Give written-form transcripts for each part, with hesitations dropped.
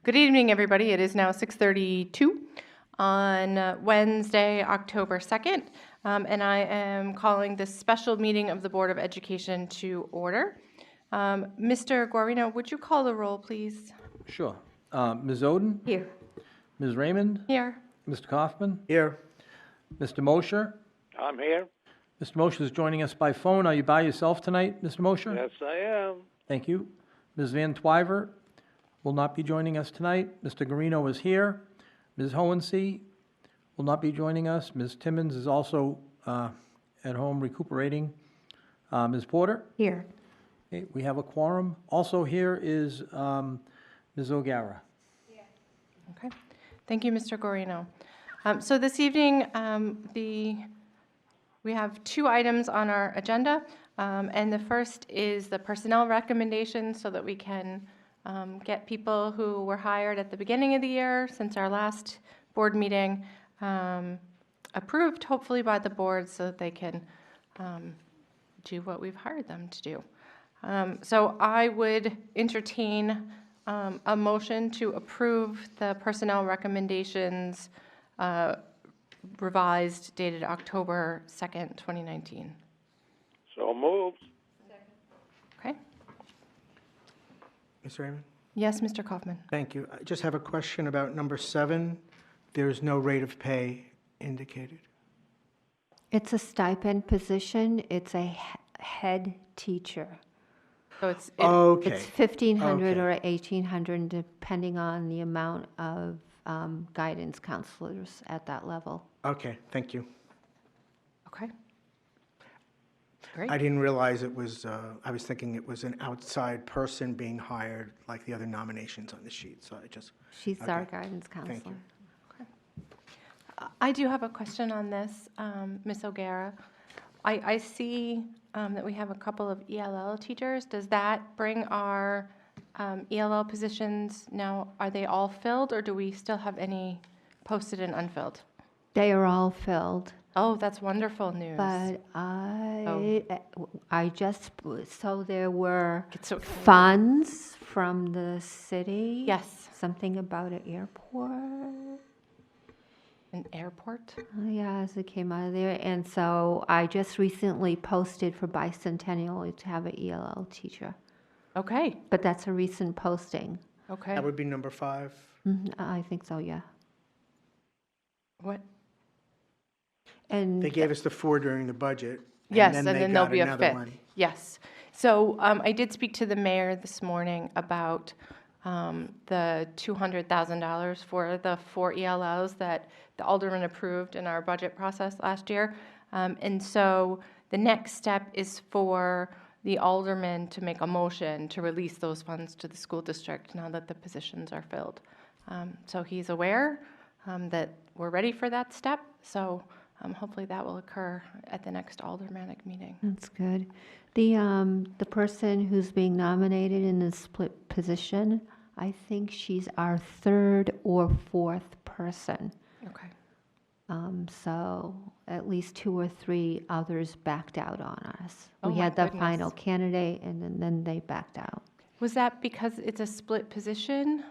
Good evening, everybody. It is now 6:32 on Wednesday, October 2nd, and I am calling this special meeting of the Board of Education to order. Mr. Guarino, would you call the roll, please? Sure. Ms. Oden? Here. Ms. Raymond? Here. Mr. Kaufman? Here. Mr. Mosher? I'm here. Mr. Mosher is joining us by phone. Are you by yourself tonight, Mr. Mosher? Yes, I am. Thank you. Ms. Van Twyver will not be joining us tonight. Mr. Guarino is here. Ms. Hohensee will not be joining us. Ms. Timmons is also at home recuperating. Ms. Porter? Here. Okay, we have a quorum. Also here is Ms. O'Gara. Okay. Thank you, Mr. Guarino. So this evening, we have two items on our agenda, and the first is the personnel recommendations so that we can get people who were hired at the beginning of the year since our last board meeting approved, hopefully by the board, so that they can do what we've hired them to do. So I would entertain a motion to approve the personnel recommendations revised, dated October 2nd, 2019. So moved. Okay? Ms. Raymond? Yes, Mr. Kaufman. Thank you. I just have a question about number 7. There's no rate of pay indicated. It's a stipend position. It's a head teacher. So it's Okay. It's 1,500 Okay. or 1,800, depending on the amount of guidance counselors at that level. Okay, thank you. okay. Great. I didn't realize it was, I was thinking it was an outside person being hired, like the other nominations on the sheet, so I just, She's our Okay. guidance counselor. Thank you. I do have a question on this, Ms. O'Gara. I see that we have a couple of ELL teachers. Does that bring our ELL positions now, are they all filled, or do we still have any posted and unfilled? They are all filled, Oh, that's wonderful news. but I just, so there were Get so excited. funds from the city. Yes, Something about an airport. an airport. Yes, it came out of there. And so I just recently posted for Bicentennial to have an ELL teacher. Okay, But that's a recent posting. okay. that would be number 5. I think so, yeah. What? And They gave us the 4 during the budget. Yes, and they then there'll got be a another fifth. one. Yes. So I did speak to the mayor this morning about the $200,000 for the 4 ELLs that the alderman approved in our budget process last year. And so the next step is for the alderman to make a motion to release those funds to the school district now that the positions are filled. So he's aware that we're ready for that step. So hopefully that will occur at the next aldermanic meeting. that's good. The person who's being nominated in the split position, I think she's our 3rd or 4th person. Okay. So at least 2 or 3 others backed out on us. Oh, We my had the goodness. final candidate, and then they backed out. Was that because it's a split position,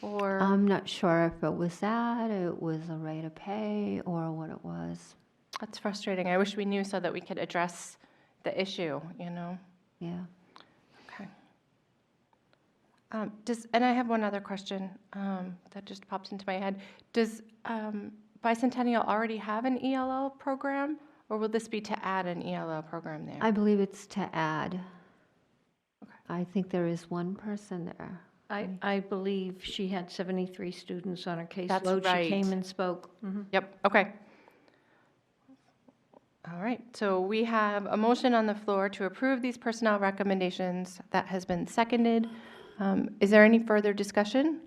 or? I'm not sure if it was that, it was a rate of pay, or what it was. That's frustrating. I wish we knew so that we could address the issue, you know? Yeah. Okay. And I have one other question that just pops into my head. Does Bicentennial already have an ELL program, or will this be to add an ELL program there? I believe it's to add. Okay. I think there is one person there. I believe she had 73 students on her That's caseload. right. She came and spoke. Yep, okay. All right, so we have a motion on the floor to approve these personnel recommendations. That has been seconded. Is there any further discussion?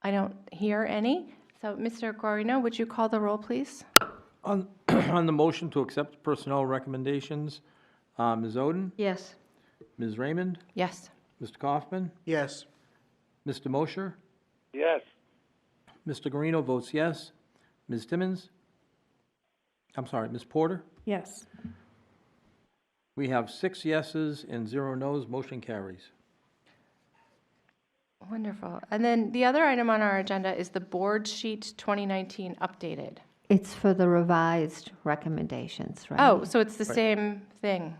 I don't hear any. So, Mr. Guarino, would you call the roll, please? On the motion to accept personnel recommendations, Ms. Oden? Yes. Ms. Raymond? Yes. Mr. Kaufman? Yes. Mr. Mosher? Yes. Mr. Guarino votes yes. Ms. Timmons? I'm sorry, Ms. Porter? Yes. We have 6 yeses and 0 nos. Motion carries. Wonderful. And then the other item on our agenda is the board sheet 2019 updated. It's for the revised recommendations, right? Oh, so it's the same thing.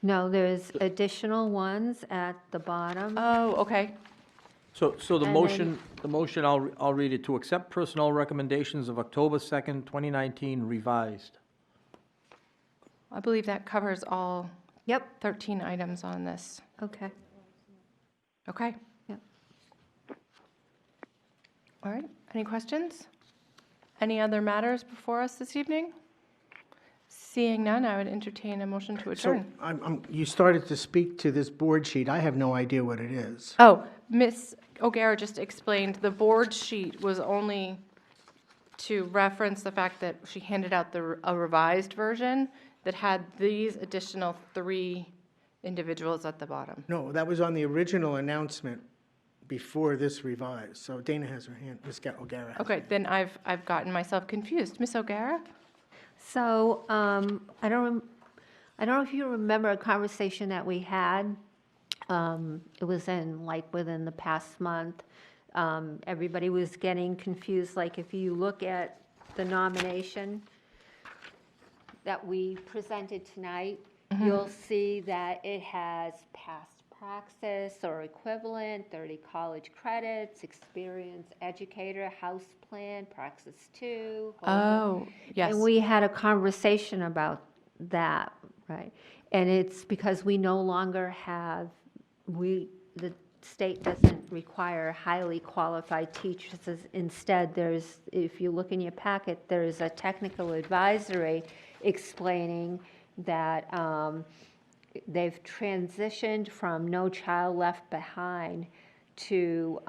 No, there's additional ones at the bottom. Oh, okay. So the And motion, I'll read it, to accept personnel recommendations of October 2nd, 2019 revised. I believe that covers all Yep, 13 items on this. okay. Okay. Yep. All right. Any questions? Any other matters before us this evening? Seeing none, I would entertain a motion to So adjourn. you started to speak to this board sheet. I have no idea what it is. Oh, Ms. O'Gara just explained the board sheet was only to reference the fact that she handed out a revised version that had these additional 3 individuals at the bottom. No, that was on the original announcement before this revised. So Dana has her hand, Ms. O'Gara. has Okay, then I've gotten myself confused. Ms. O'Gara? So, I don't know if you remember a conversation that we had. It was within the past month. Everybody was getting confused, like if you look at the nomination that we presented tonight, you'll see that it has past praxis or equivalent, 30 college credits, experience educator, house plan, praxis 2. Oh, yes. And we had a conversation about that, right? And it's because we no longer have, the state doesn't require highly qualified teachers. Instead, if you look in your packet, there's a technical advisory explaining that they've transitioned from No Child Left Behind to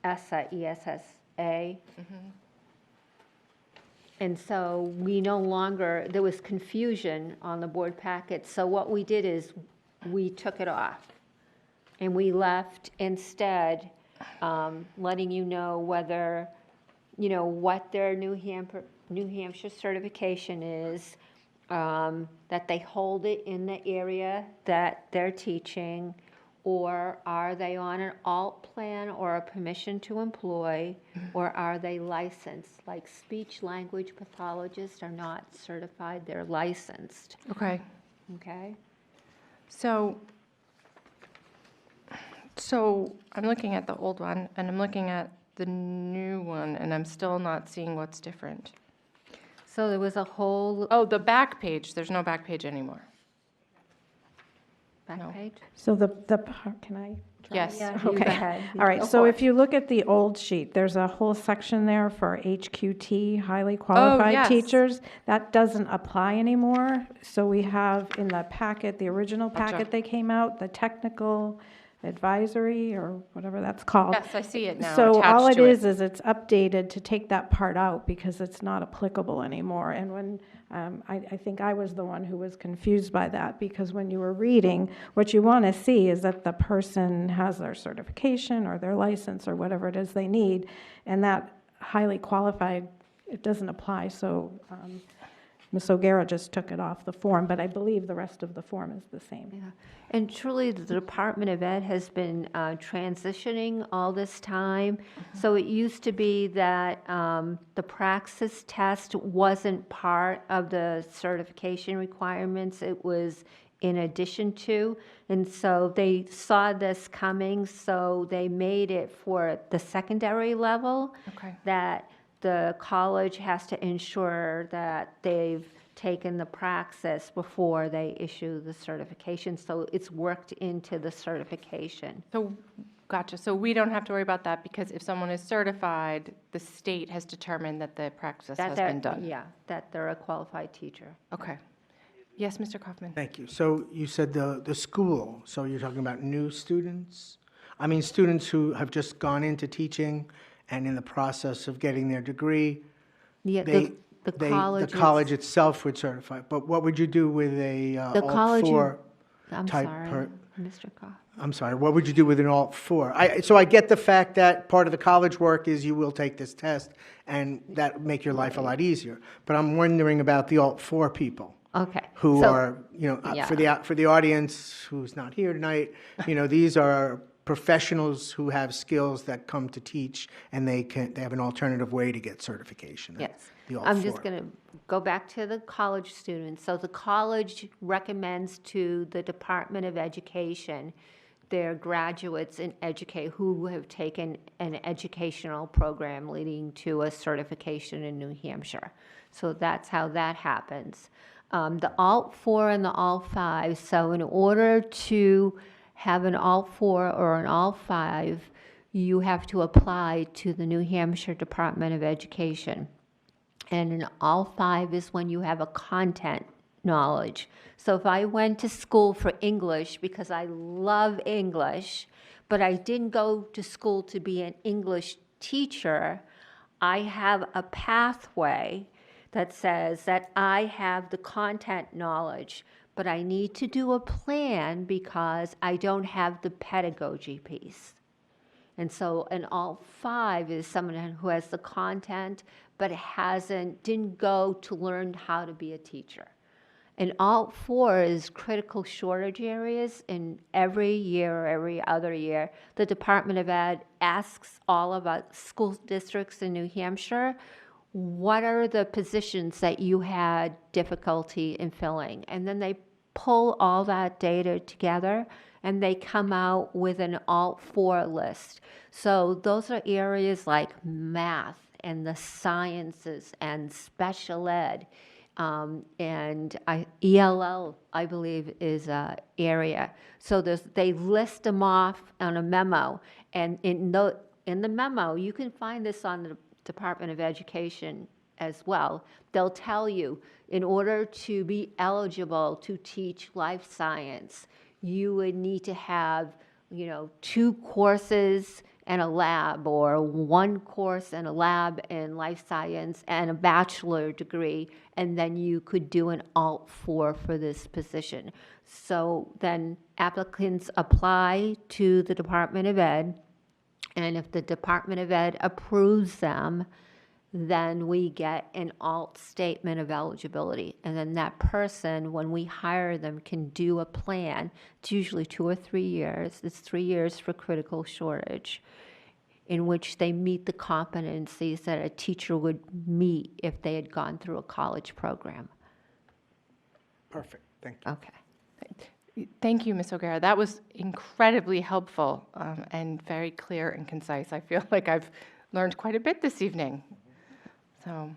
ESSA, ESSA. And so we no longer, there was confusion on the board packet. So what we did is we took it off. And we left instead letting you know whether, what their New Hampshire certification is, that they hold it in the area that they're teaching, or are they on an alt plan or a permission to employ, or are they licensed? Like speech language pathologists are not certified, they're licensed, Okay. okay? So I'm looking at the old one, and I'm looking at the new one, and I'm still not seeing what's different. So there was a whole Oh, the back page, there's no back page anymore. back No. page. So can I? try? Yes. Yeah, you go Okay. ahead. All right, Go so for if you look at the old sheet, there's a whole section there for HQT, highly qualified yes. teachers. That doesn't apply anymore. So we have in the packet, the original Gotcha. packet they came out, the technical advisory or whatever that's called. Yes, I see it now, So all attached it to is it's updated to take that part out because it's not applicable anymore. And when, I think I was the one who was confused by that, because when you were reading, what you want to see is that the person has their certification or their license or whatever it is they need, and that highly qualified, it doesn't apply. So Ms. O'Gara just took it off the form, but I believe the rest of the form is the same. Yeah. And truly, the Department of Ed has been transitioning all this time. So it used to be that the praxis test wasn't part of the certification requirements. It was in addition to. And so they saw this coming, so they made it for the secondary level. Okay. That the college has to ensure that they've taken the praxis before they issue the certification, so it's worked into the certification. So, gotcha. So we don't have to worry about that because if someone is certified, the state has determined that the practice That has they're- been done. Yeah, that they're a qualified teacher. Okay. Yes, Mr. Kaufman? Thank you. So you said the school, so you're talking about new students? I mean, students who have just gone into teaching and in the process of getting their degree, Yeah, they, the they- college. the college itself would certify. But what would you do with a The college alt you- 4 I'm type sorry, Mr. Goff. I'm sorry, what would you do with an alt 4? So I get the fact that part of the college work is you will take this test, and that would make your life a lot easier. But I'm wondering about the alt 4 people Okay. who so- are, yeah. for the audience who's not here tonight, these are professionals who have skills that come to teach, and they have an alternative way to get certification. Yes. The all I'm just four. going to go back to the college students. So the college recommends to the Department of Education their graduates in educate who have taken an educational program leading to a certification in New Hampshire. So that's how that happens. The Alt 4 and the Alt 5, so in order to have an Alt 4 or an Alt 5, you have to apply to the New Hampshire Department of Education. And an Alt 5 is when you have a content knowledge. So if I went to school for English because I love English, but I didn't go to school to be an English teacher, I have a pathway that says that I have the content knowledge, but I need to do a plan because I don't have the pedagogy piece. And so an Alt 5 is someone who has the content, but didn't go to learn how to be a teacher. An Alt 4 is critical shortage areas, and every year or every other year, the Department of Ed asks all of us school districts in New Hampshire, what are the positions that you had difficulty in filling? And then they pull all that data together and they come out with an Alt 4 list. So those are areas like math and the sciences and special ed. ELL, I believe, is an area. So they list them off on a memo. And in the memo, you can find this on the Department of Education as well. They'll tell you, in order to be eligible to teach life science, you would need to have, 2 courses and a lab, or 1 course and a lab in life science and a bachelor degree, and then you could do an Alt 4 for this position. So then applicants apply to the Department of Ed, and if the Department of Ed approves them, then we get an Alt statement of eligibility. And then that person, when we hire them, can do a plan. It's usually 2 or 3 years. It's 3 years for critical shortage, in which they meet the competencies that a teacher would meet if they had gone through a college program. Perfect, thank you. Okay. Thank you, Ms. O'Gara. That was incredibly helpful and very clear and concise. I feel like I've learned quite a bit this evening. So,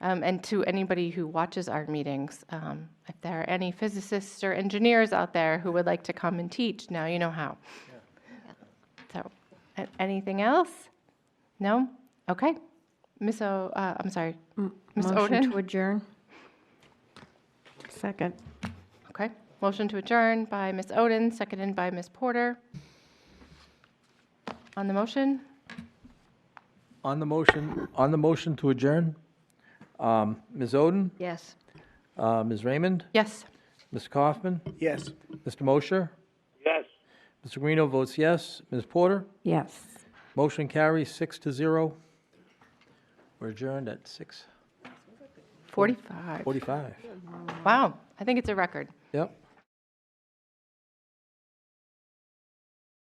and to anybody who watches our meetings, if there are any physicists or engineers out there who would like to come and teach, now you know how. So, anything else? No? Okay. I'm sorry. Ms. Motion to Oden? adjourn. Second. Okay. Motion to adjourn by Ms. Oden, seconded by Ms. Porter. On the motion? On the motion to adjourn, Ms. Oden, Yes. Ms. Raymond, Yes. Mr. Kaufman, Yes. Mr. Mosher, Yes. Mr. Guarino votes yes. Ms. Porter, Yes. motion carries 6-0. We're adjourned at 45. 6:45. Wow. I think it's a record. Yep.